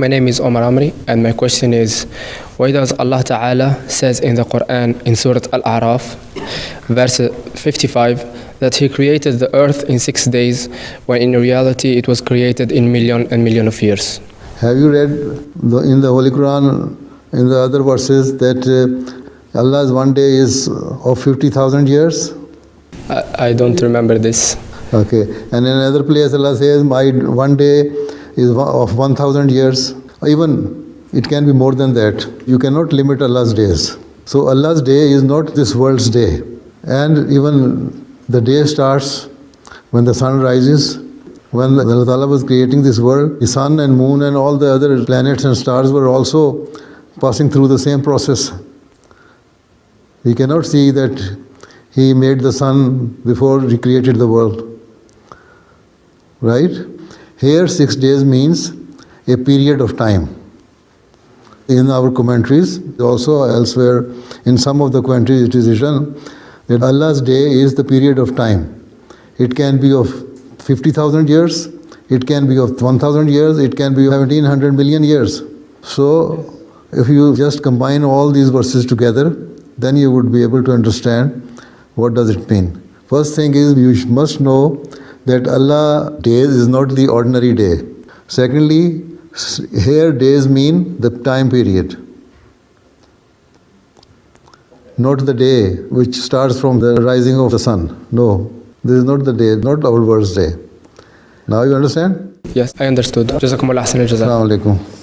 My name is Omar Amri, and my question is, why does Allah Ta'ala says in the Quran in Surah Al-A'raf, verse 55, that He created the earth in 6 days, when in reality it was created in million of years? Have you read in the Holy Quran, in the other verses, that Allah's one day is of 50,000 years? I don't remember this. Okay. And in another place Allah says, my one day is of 1,000 years. Even it can be more than that. You cannot limit Allah's days. So Allah's day is not this world's day. And even the day starts when the sun rises. When Allah Ta'ala was creating this world, the sun and moon and all the other planets and stars were also passing through the same process. We cannot see that He made the sun before He created the world. Right? Here 6 days means a period of time. In our commentaries, also elsewhere, in some of the commentaries it is written that Allah's day is the period of time. It can be of 50,000 years, it can be of 1,000 years, it can be 1,700 million years. So, if you just combine all these verses together, then you would be able to understand what does it mean. First thing is, you must know that Allah days is not the ordinary day. Secondly, here days mean the time period, not the day which starts from the rising of the sun. No, this is not the day, not our world's day. Now you understand? Yes, I understood. Jazakumullah ahsan al-jazaa. Assalamu alaikum.